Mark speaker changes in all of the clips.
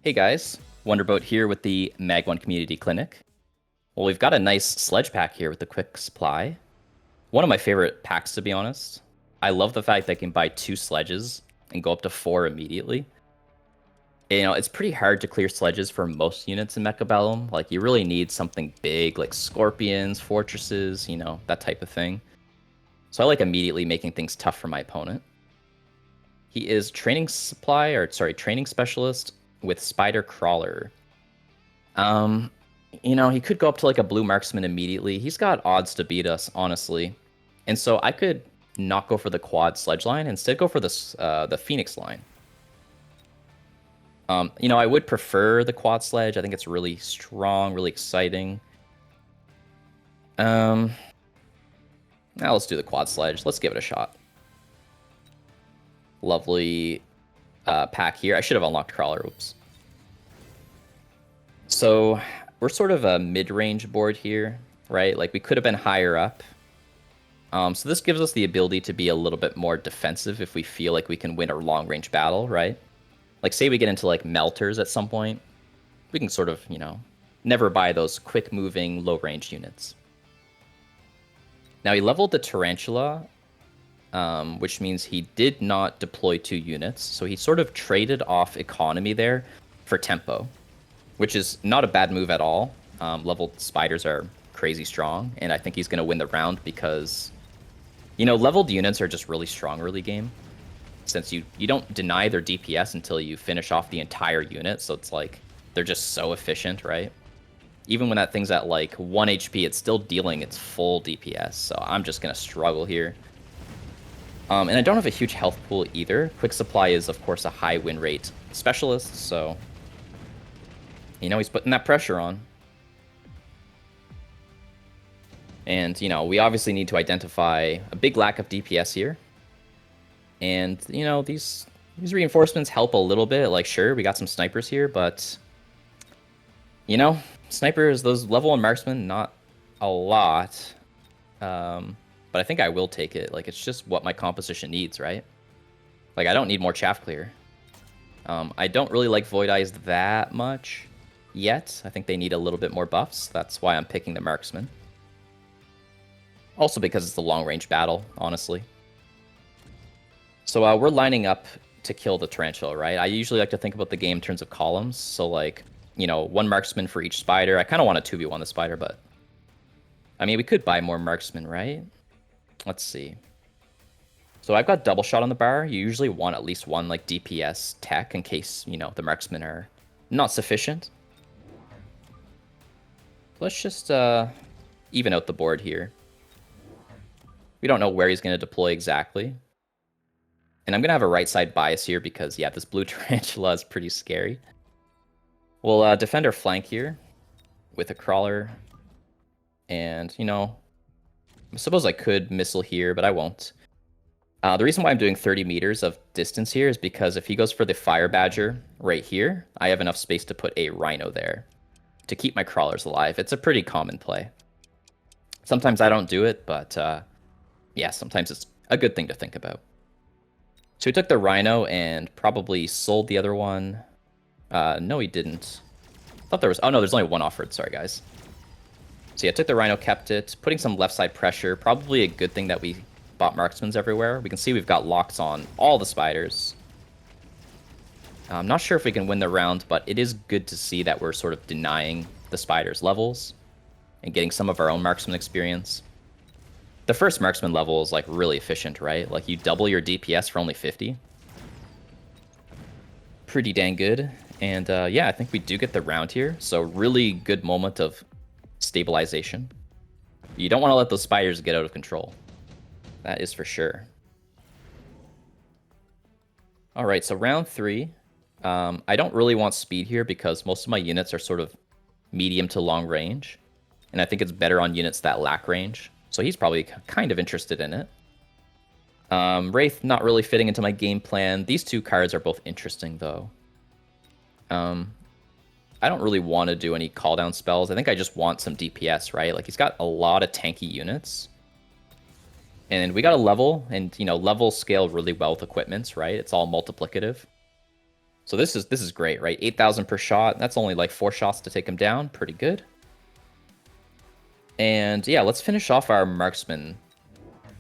Speaker 1: Hey guys, Wonderboat here with the Mag 1 Community Clinic. Well, we've got a nice sledge pack here with the quick supply. One of my favorite packs, to be honest. I love the fact that I can buy 2 sledges and go up to 4 immediately. You know, it's pretty hard to clear sledges for most units in Mechabellum. Like, you really need something big, like scorpions, fortresses, you know, that type of thing. So I like immediately making things tough for my opponent. He is training training specialist with Spider Crawler. Um, you know, he could go up to like a blue marksman immediately. He's got odds to beat us, honestly. And so I could not go for the quad sledge line, instead go for the Phoenix line. You know, I would prefer the quad sledge. I think it's really strong, really exciting. Now let's do the quad sledge. Let's give it a shot. Lovely pack here. I should have unlocked Crawler. Oops. So we're sort of a mid-range board here, right? Like, we could have been higher up. So this gives us the ability to be a little bit more defensive if we feel like we can win a long-range battle, right? Like, say we get into, like, melters at some point. We can sort of, you know, never buy those quick-moving, low-range units. Now, he leveled the Tarantula, which means he did not deploy 2 units. So he sort of traded off economy there for tempo, which is not a bad move at all. Leveled spiders are crazy strong, and I think he's going to win the round because, you know, leveled units are just really strong early game, since you don't deny their DPS until you finish off the entire unit, so it's like, they're just so efficient, right? Even when that thing's at like 1 HP, it's still dealing its full DPS, so I'm just going to struggle here. And I don't have a huge health pool either. Quick Supply is, of course, a high win rate specialist, so, you know, he's putting that pressure on. And, you know, we obviously need to identify a big lack of DPS here. And, you know, these reinforcements help a little bit. Like, sure, we got some snipers here, but, you know, snipers, those level 1 marksmen, not a lot. But I think I will take it. Like, it's just what my composition needs, right? Like, I don't need more chaff clear. I don't really like Void Eyes that much yet. I think they need a little bit more buffs. That's why I'm picking the marksman. Also because it's a long-range battle, honestly. So we're lining up to kill the Tarantula, right? I usually like to think about the game in terms of columns. So, like, you know, 1 marksman for each spider. I kind of want to 2v1 the spider, but, I mean, we could buy more marksmen, right? Let's see. So I've got double shot on the bar. You usually want at least 1, like, DPS tech in case, you know, the marksmen are not sufficient. Let's just even out the board here. We don't know where he's going to deploy exactly. And I'm going to have a right side bias here because, yeah, this blue Tarantula is pretty scary. We'll defend our flank here with a Crawler. And, you know, I suppose I could missile here, but I won't. The reason why I'm doing 30 meters of distance here is because if he goes for the Fire Badger right here, I have enough space to put a Rhino there to keep my Crawlers alive. It's a pretty common play. Sometimes I don't do it, but yeah, sometimes it's a good thing to think about. So he took the Rhino and probably sold the other one. No, he didn't. I thought there was... Oh, no, there's only 1 offered. Sorry, guys. So yeah, took the Rhino, kept it. Putting some left side pressure. Probably a good thing that we bought marksmans everywhere. We can see we've got locks on all the spiders. I'm not sure if we can win the round, but it is good to see that we're sort of denying the spiders' levels and getting some of our own marksman experience. The first marksman level is, like, really efficient, right? Like, you double your DPS for only 50. Pretty dang good. And yeah, I think we do get the round here. So really good moment of stabilization. You don't want to let those spiders get out of control. That is for sure. All right, so round 3. I don't really want speed here because most of my units are sort of medium to long range. And I think it's better on units that lack range. So he's probably kind of interested in it. Wraith not really fitting into my game plan. These 2 cards are both interesting, though. I don't really want to do any call down spells. I think I just want some DPS, right? Like, he's got a lot of tanky units. And we got a level, and, you know, levels scale really well with equipments, right? It's all multiplicative. So this is great, right? 8,000 per shot. That's only like 4 shots to take him down. Pretty good. And yeah, let's finish off our marksman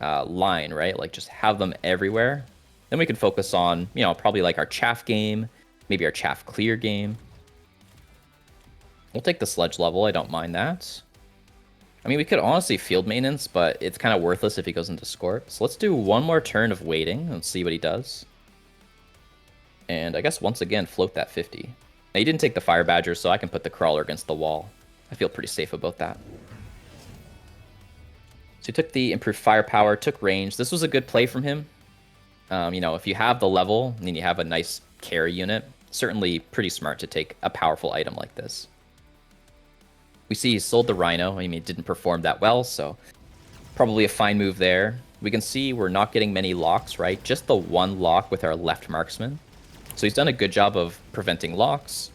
Speaker 1: line, right? Like just have them everywhere. Then we can focus on, you know, probably like our chaff game, maybe our chaff clear game. We'll take the sledge level. I don't mind that. I mean, we could honestly field maintenance, but it's kind of worthless if he goes into Scorp. So let's do one more turn of waiting and see what he does. And I guess once again, float that 50. Now, he didn't take the Fire Badger, so I can put the Crawler against the wall. I feel pretty safe about that. So he took the improved firepower, took range. This was a good play from him. You know, if you have the level and then you have a nice carry unit, certainly pretty smart to take a powerful item like this. We see he sold the Rhino. I mean, it didn't perform that well, so probably a fine move there. We can see we're not getting many locks, right? Just the one lock with our left marksman. So he's done a good job of preventing locks.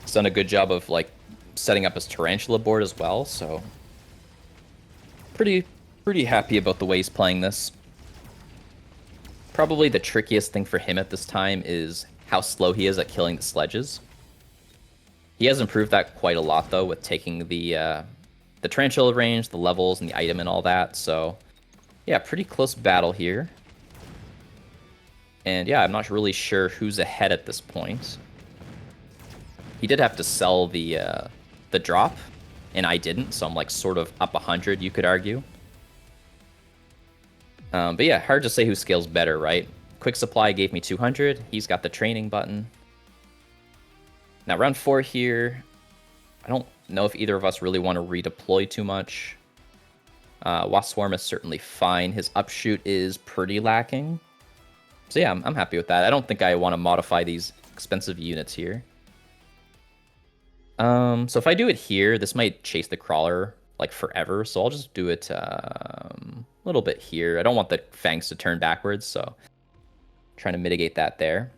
Speaker 1: He's done a good job of, like, setting up his Tarantula board as well, so pretty happy about the way he's playing this. Probably the trickiest thing for him at this time is how slow he is at killing the sledges. He has improved that quite a lot, though, with taking the Tarantula range, the levels, and the item and all that. So, yeah, pretty close battle here. And, yeah, I'm not really sure who's ahead at this point. He did have to sell the drop, and I didn't, so I'm, like, sort of up 100, you could argue. But, yeah, hard to say who scales better, right? Quick Supply gave me 200. He's got the training button. Now, round 4 here, I don't know if either of us really want to redeploy too much. Wasp Swarm is certainly fine. His upshoot is pretty lacking. So yeah, I'm happy with that. I don't think I want to modify these expensive units here. So if I do it here, this might chase the Crawler like forever. So I'll just do it a little bit here. I don't want the Fangs to turn backwards, so trying to mitigate that there.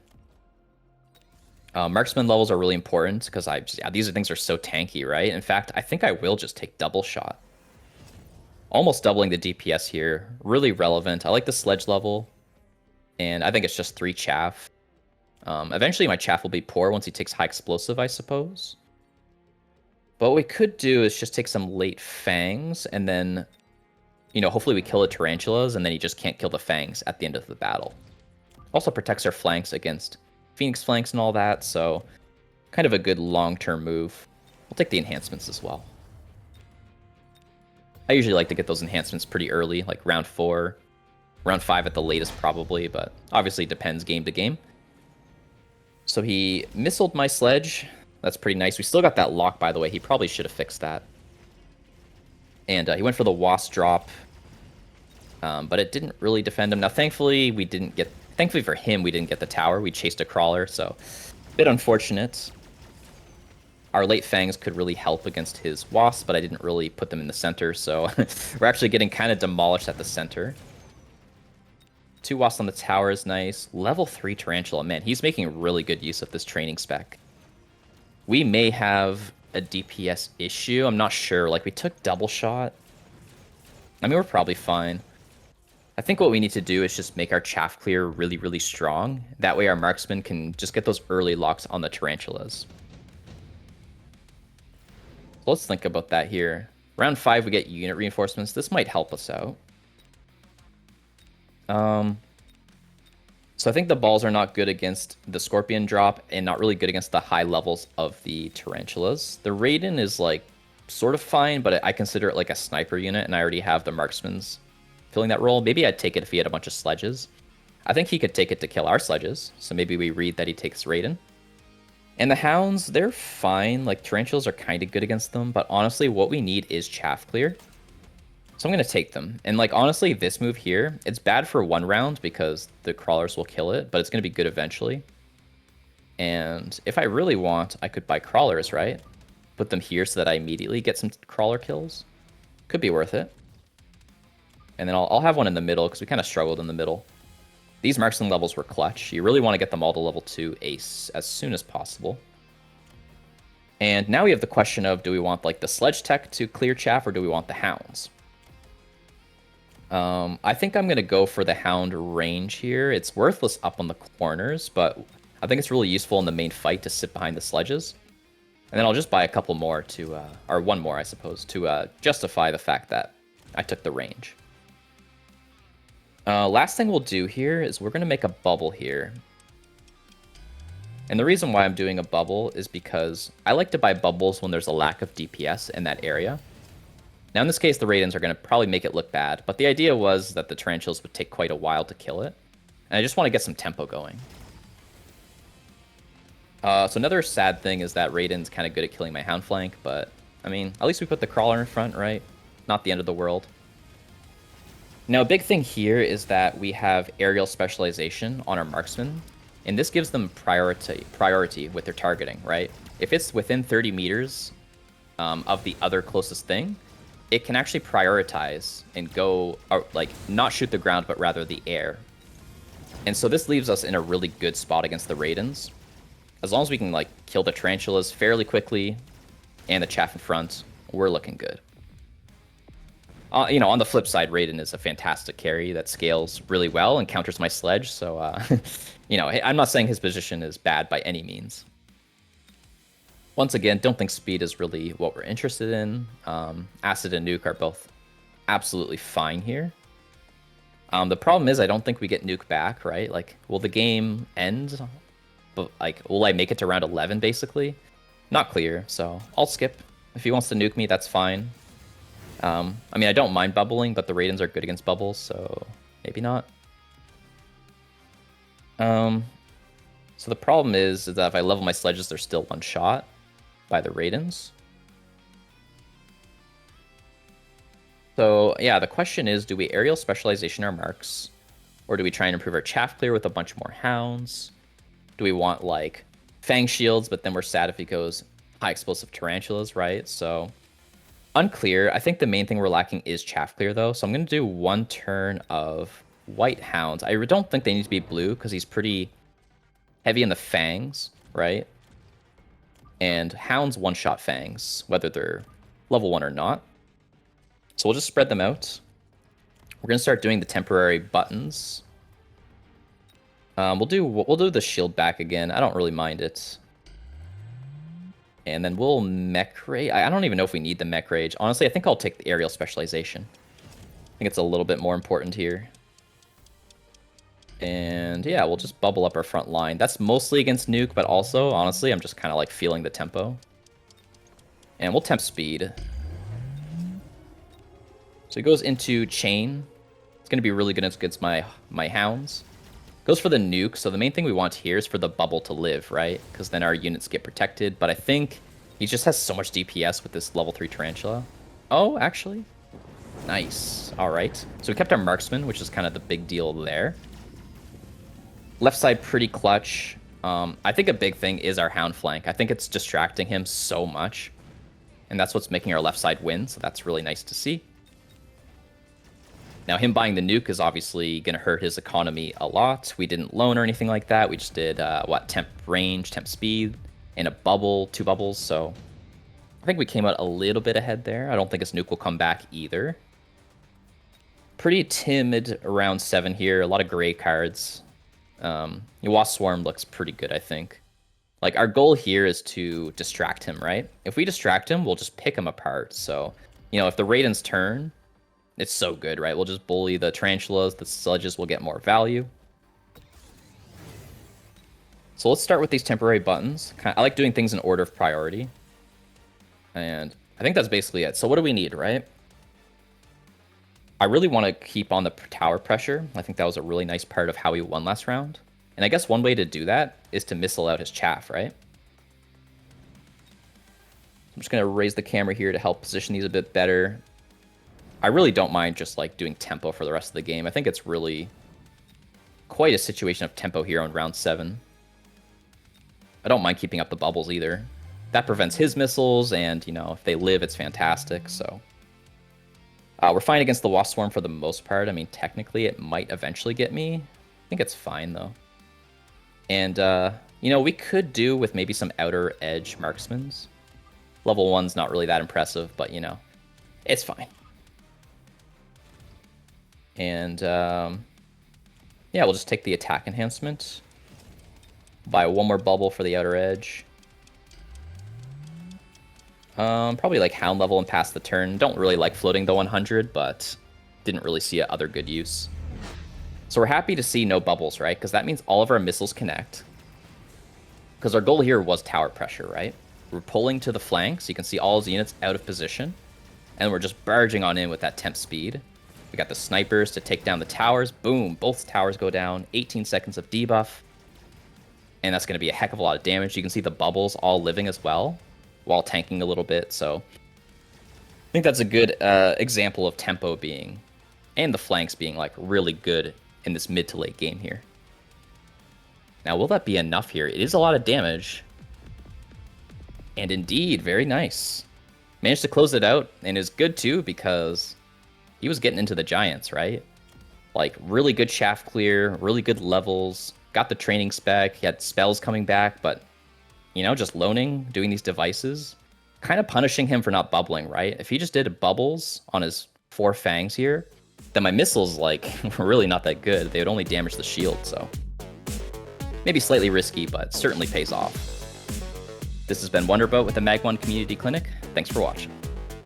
Speaker 1: Marksman levels are really important because these things are so tanky, right? In fact, I think I will just take double shot. Almost doubling the DPS here. Really relevant. I like the sledge level. And I think it's just 3 chaff. Eventually my chaff will be poor once he takes high explosive, I suppose. But what we could do is just take some late fangs and then, you know, hopefully we kill the tarantulas and then he just can't kill the fangs at the end of the battle. Also protects our flanks against Phoenix flanks and all that, so kind of a good long-term move. We'll take the enhancements as well. I usually like to get those enhancements pretty early, like round 4, round 5 at the latest probably, but obviously it depends game to game. So he missiled my sledge. That's pretty nice. We still got that lock, by the way. He probably should have fixed that. And he went for the wasp drop, but it didn't really defend him. Now, thankfully, Thankfully for him, we didn't get the tower. We chased a Crawler, so a bit unfortunate. Our late fangs could really help against his wasp, but I didn't really put them in the center, so we're actually getting kind of demolished at the center. 2 wasps on the tower is nice. Level 3 Tarantula. Man, he's making really good use of this training spec. We may have a DPS issue. I'm not sure. Like, we took double shot. I mean, we're probably fine. I think what we need to do is just make our chaff clear really, really strong. That way our marksmen can just get those early locks on the tarantulas. So let's think about that here. Round 5, we get unit reinforcements. This might help us out. So I think the balls are not good against the Scorpion drop and not really good against the high levels of the tarantulas. The Raiden is like sort of fine, but I consider it like a sniper unit, and I already have the marksman's filling that role. Maybe I'd take it if he had a bunch of sledges. I think he could take it to kill our sledges, so maybe we read that he takes Raiden. And the hounds, they're fine. Like, tarantulas are kind of good against them, but honestly, what we need is chaff clear. So I'm going to take them. And, like, honestly, this move here, it's bad for 1 round because the crawlers will kill it, but it's going to be good eventually. And if I really want, I could buy crawlers, right? Put them here so that I immediately get some crawler kills. Could be worth it. And then I'll have one in the middle because we kind of struggled in the middle. These marksman levels were clutch. You really want to get them all to level 2 ace as soon as possible. And now we have the question of, do we want like the sledge tech to clear chaff or do we want the hounds? I think I'm going to go for the hound range here. It's worthless up on the corners, but I think it's really useful in the main fight to sit behind the sledges. And then I'll just buy a couple more to, or one more, I suppose, to justify the fact that I took the range. Last thing we'll do here is we're going to make a bubble here. And the reason why I'm doing a bubble is because I like to buy bubbles when there's a lack of DPS in that area. Now, in this case, the Raidens are going to probably make it look bad, but the idea was that the Tarantulas would take quite a while to kill it. And I just want to get some tempo going. So another sad thing is that Raiden's kind of good at killing my Hound flank, but, I mean, at least we put the Crawler in front, right? Not the end of the world. Now, a big thing here is that we have aerial specialization on our marksmen, and this gives them priority with their targeting, right? If it's within 30 meters of the other closest thing, it can actually prioritize and go, or, like, not shoot the ground, but rather the air. And so this leaves us in a really good spot against the Raidens. As long as we can, like, kill the Tarantulas fairly quickly and the chaff in front, we're looking good. You know, on the flip side, Raiden is a fantastic carry that scales really well and counters my sledge. So, you know, I'm not saying his position is bad by any means. Once again, don't think speed is really what we're interested in. Acid and Nuke are both absolutely fine here. The problem is I don't think we get Nuke back, right? Like, will the game end? But, like, will I make it to round 11, basically? Not clear, so I'll skip. If he wants to nuke me, that's fine. I mean, I don't mind bubbling, but the Raidens are good against bubbles, so maybe not. So the problem is that if I level my sledges, they're still one shot by the Raidens. So yeah, the question is, do we aerial specialization our marks? Or do we try and improve our chaff clear with a bunch more hounds? Do we want, like, fang shields, but then we're sad if he goes high explosive tarantulas, right? So unclear. I think the main thing we're lacking is chaff clear, though. So I'm going to do one turn of white hounds. I don't think they need to be blue because he's pretty heavy in the fangs, right? And hounds one-shot fangs, whether they're level 1 or not. So we'll just spread them out. We're going to start doing the temporary buttons. We'll do the shield back again. I don't really mind it. And then we'll mech rage. I don't even know if we need the mech rage. Honestly, I think I'll take the aerial specialization. I think it's a little bit more important here. And yeah, we'll just bubble up our front line. That's mostly against Nuke, but also, honestly, I'm just kind of like feeling the tempo. And we'll temp speed. So he goes into chain. It's going to be really good against my hounds. Goes for the nuke, so the main thing we want here is for the bubble to live, right? Because then our units get protected, but I think he just has so much DPS with this level 3 Tarantula. Oh, actually. Nice. Alright. So we kept our marksman, which is kind of the big deal there. Left side pretty clutch. I think a big thing is our hound flank. I think it's distracting him so much. And that's what's making our left side win, so that's really nice to see. Now, him buying the nuke is obviously going to hurt his economy a lot. We didn't loan or anything like that. We just did, temp range, temp speed, and a bubble, 2 bubbles. So I think we came out a little bit ahead there. I don't think his nuke will come back either. Pretty timid around 7 here. A lot of gray cards. Wasp Swarm looks pretty good, I think. Like, our goal here is to distract him, right? If we distract him, we'll just pick him apart. So, you know, if the Raiden's turn... It's so good, right? We'll just bully the tarantulas. The sledges will get more value. So let's start with these temporary buttons. I like doing things in order of priority. And I think that's basically it. So what do we need, right? I really want to keep on the tower pressure. I think that was a really nice part of how we won last round. And I guess one way to do that is to missile out his chaff, right? I'm just going to raise the camera here to help position these a bit better. I really don't mind just, like, doing tempo for the rest of the game. I think it's really quite a situation of tempo here on round 7. I don't mind keeping up the bubbles either. That prevents his missiles, and, you know, if they live, it's fantastic, so... we're fine against the Wasp Swarm for the most part. I mean, technically, it might eventually get me. I think it's fine, though. And, you know, we could do with maybe some outer edge marksmans. Level 1's not really that impressive, but, you know, it's fine. And, yeah, we'll just take the attack enhancement. Buy one more bubble for the outer edge. Probably like Hound level and pass the turn. Don't really like floating the 100, but didn't really see other good use. So we're happy to see no bubbles, right? Because that means all of our missiles connect. Because our goal here was tower pressure, right? We're pulling to the flanks. You can see all his units out of position. And we're just barging on in with that temp speed. We got the snipers to take down the towers. Boom, both towers go down. 18 seconds of debuff. And that's going to be a heck of a lot of damage. You can see the bubbles all living as well, while tanking a little bit. So I think that's a good example of tempo being, and the flanks being like really good in this mid to late game here. Now, will that be enough here? It is a lot of damage. And indeed, very nice. Managed to close it out, and is good too, because he was getting into the giants, right? Like, really good shaft clear, really good levels, got the training spec, he had spells coming back, but, you know, just loaning, doing these devices, kind of punishing him for not bubbling, right? If he just did bubbles on his 4 fangs here, then my missiles, like, were really not that good. They would only damage the shield, so maybe slightly risky, but certainly pays off. This has been Wonderboat with the Mag 1 Community Clinic. Thanks for watching.